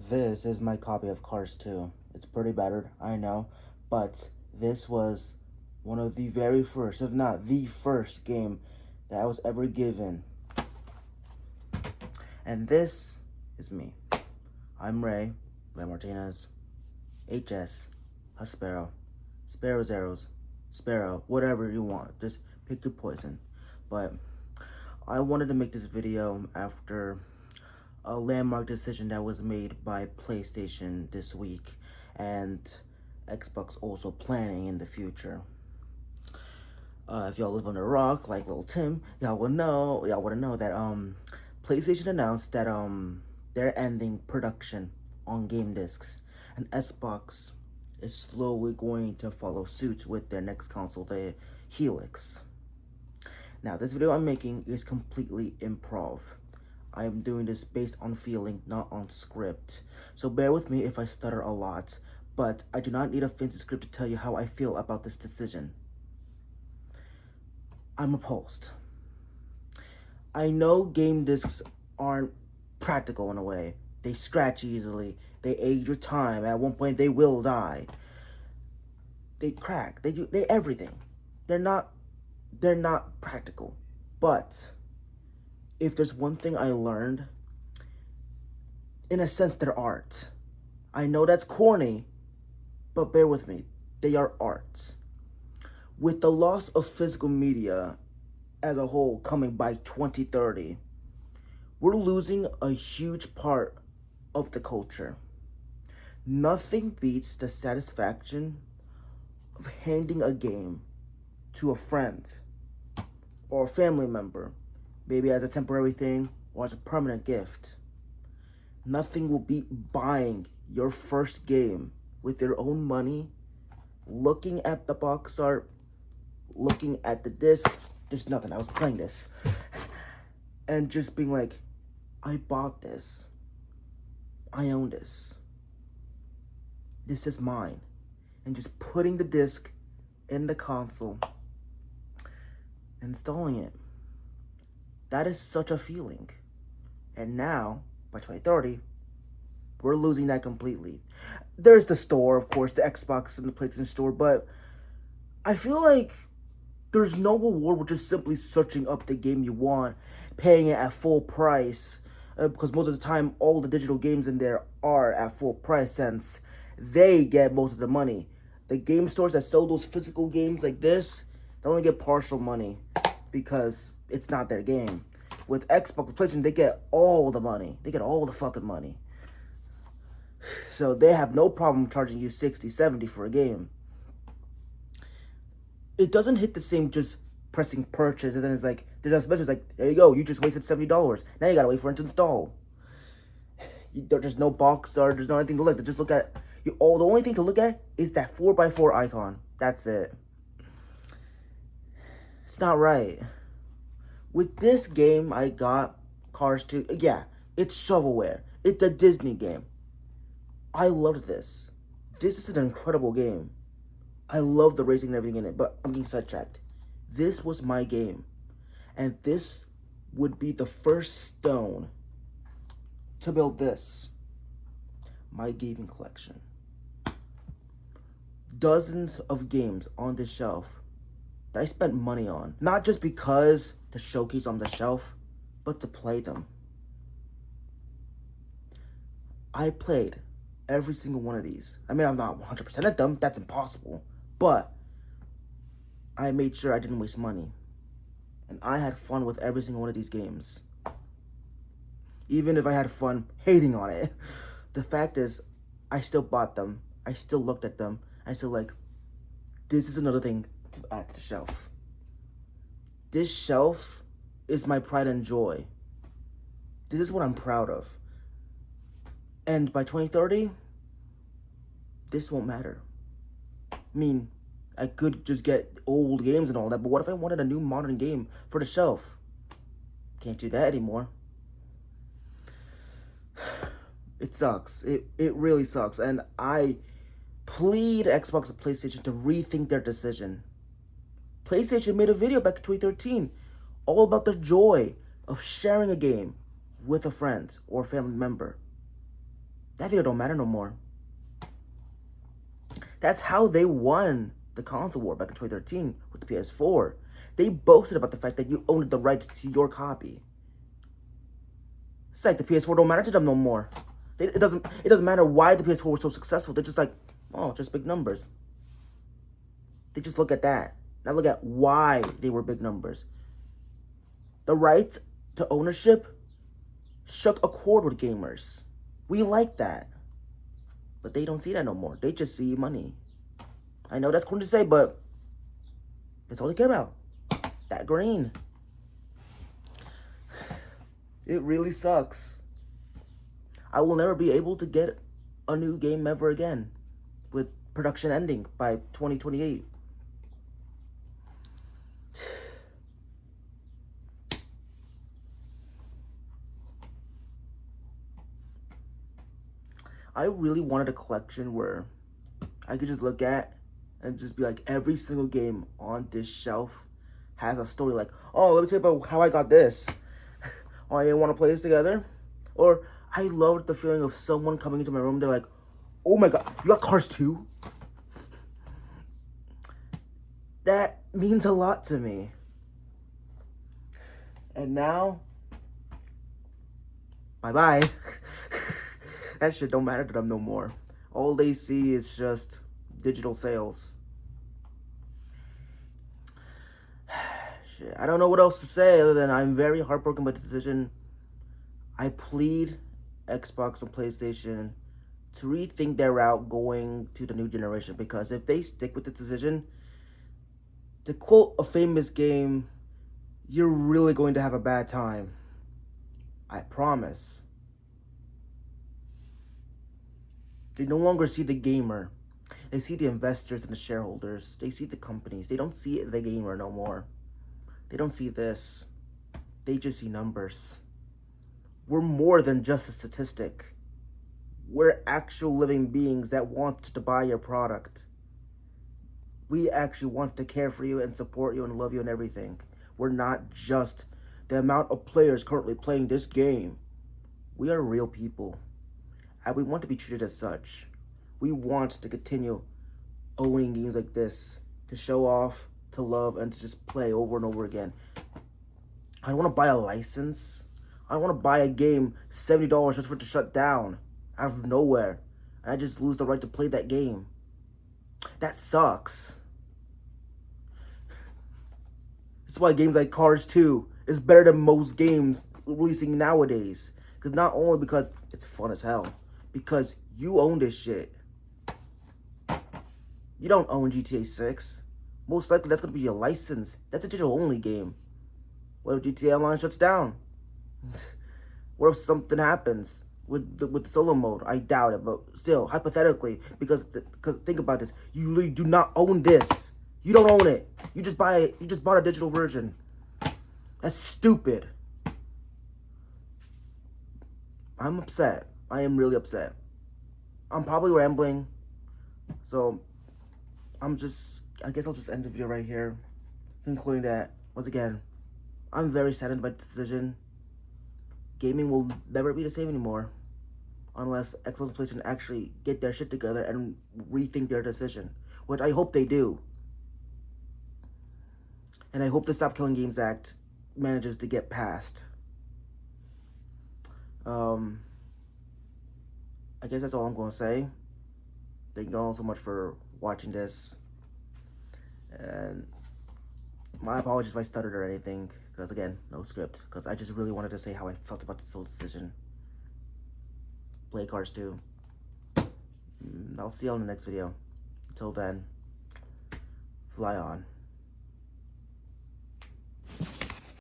This is my copy of Cars 2. It's pretty battered, I know, but this was one of the very first, if not the first game that I was ever given. And this is me. I'm Ray Martinez, HS, Sparrow, Sparrow's Arrows, Sparrow, whatever you want. Just pick your poison. But I wanted to make this video after a landmark decision that was made by PlayStation this week, and Xbox also planning in the future. If y'all live on a rock like little Tim, y'all want to know that PlayStation announced that they're ending production on game discs, and Xbox is slowly going to follow suit with their next console, the Helix. Now, this video I'm making is completely improv. I am doing this based on feeling, not on script. So bear with me if I stutter a lot, but I do not need a fancy script to tell you how I feel about this decision. I'm repulsed. I know game discs aren't practical in a way. They scratch easily. They age with time. At one point, they will die. They crack. They everything. They're not practical. But if there's one thing I learned, in a sense, they're art. I know that's corny, but bear with me. They are art. With the loss of physical media as a whole coming by 2030, we're losing a huge part of the culture. Nothing beats the satisfaction of handing a game to a friend or a family member, maybe as a temporary thing or as a permanent gift. Nothing will beat buying your first game with your own money, looking at the box art, looking at the disc. There's nothing. I was playing this. And just being like, I bought this. I own this. This is mine. And just putting the disc in the console and installing it. That is such a feeling. And now, by 2030, we're losing that completely. There's the store, of course, the Xbox and the PlayStation Store, but I feel like there's no reward with just simply searching up the game you want, paying it at full price, because most of the time, all the digital games in there are at full price, since they get most of the money. The game stores that sell those physical games like this, they only get partial money because it's not their game. With Xbox and PlayStation, they get all the money. They get all the fucking money. So they have no problem charging you $60, $70 for a game. It doesn't hit the same just pressing purchase and then it's like, there's a message like, there you go, you just wasted $70. Now you gotta wait for it to install. There's no box art, there's no anything to look at. Just look at, the only thing to look at is that 4x4 icon. That's it. It's not right. With this game, I got Cars 2. Yeah, it's shovelware. It's a Disney game. I loved this. This is an incredible game. I love the racing and everything in it, but I'm getting sidetracked. This was my game. And this would be the first stone to build this. My gaming collection. Dozens of games on this shelf that I spent money on. Not just because to showcase on the shelf, but to play them. I played every single one of these. I mean, I'm not 100% at them. That's impossible. But I made sure I didn't waste money. And I had fun with every single one of these games. Even if I had fun hating on it. The fact is, I still bought them. I still looked at them. I still like, this is another thing to add to the shelf. This shelf is my pride and joy. This is what I'm proud of. And by 2030, this won't matter. I mean, I could just get old games and all that, but what if I wanted a new modern game for the shelf? Can't do that anymore. It sucks. It really sucks. And I plead Xbox and PlayStation to rethink their decision. PlayStation made a video back in 2013 all about the joy of sharing a game with a friend or family member. That video don't matter no more. That's how they won the console war back in 2013 with the PS4. They boasted about the fact that you owned the rights to your copy. It's like the PS4 don't matter to them no more. It doesn't matter why the PS4 was so successful. They're just like, oh, just big numbers. They just look at that. Now look at why they were big numbers. The right to ownership struck a chord with gamers. We like that. But they don't see that no more. They just see money. I know that's cool to say, but that's all they care about. That green. It really sucks. I will never be able to get a new game ever again with production ending by 2028. I really wanted a collection where I could just look at and just be like, every single game on this shelf has a story. Like, oh, let me tell you about how I got this. Oh, you want to play this together? Or I loved the feeling of someone coming into my room. They're like, oh my god, you got Cars 2? That means a lot to me. And now, bye-bye. That shit don't matter to them no more. All they see is just digital sales. Shit, I don't know what else to say other than I'm very heartbroken by the decision. I plead Xbox and PlayStation to rethink their route going to the new generation, because if they stick with the decision, to quote a famous game, you're really going to have a bad time. I promise. They no longer see the gamer. They see the investors and the shareholders. They see the companies. They don't see the gamer no more. They don't see this. They just see numbers. We're more than just a statistic. We're actual living beings that want to buy your product. We actually want to care for you and support you and love you and everything. We're not just the amount of players currently playing this game. We are real people. And we want to be treated as such. We want to continue owning games like this, to show off, to love, and to just play over and over again. I don't want to buy a license. I don't want to buy a game $70 just for it to shut down out of nowhere, and I just lose the right to play that game. That sucks. That's why games like Cars 2 is better than most games releasing nowadays. Because not only because it's fun as hell, because you own this shit. You don't own GTA 6. Most likely that's going to be your license. That's a digital-only game. What if GTA Online shuts down? What if something happens with the solo mode? I doubt it, but still, hypothetically, because think about this. You really do not own this. You don't own it. You just bought a digital version. That's stupid. I'm upset. I am really upset. I'm probably rambling. So, I guess I'll just end the video right here. Concluding that, once again, I'm very saddened by the decision. Gaming will never be the same anymore. Unless Xbox and PlayStation actually get their shit together and rethink their decision. Which I hope they do. And I hope the Stop Killing Games Act manages to get passed. I guess that's all I'm going to say. Thank you all so much for watching this. And my apologies if I stuttered or anything. Because again, no script. Because I just really wanted to say how I felt about this whole decision. Play Cars 2. I'll see you all in the next video. Until then, fly on.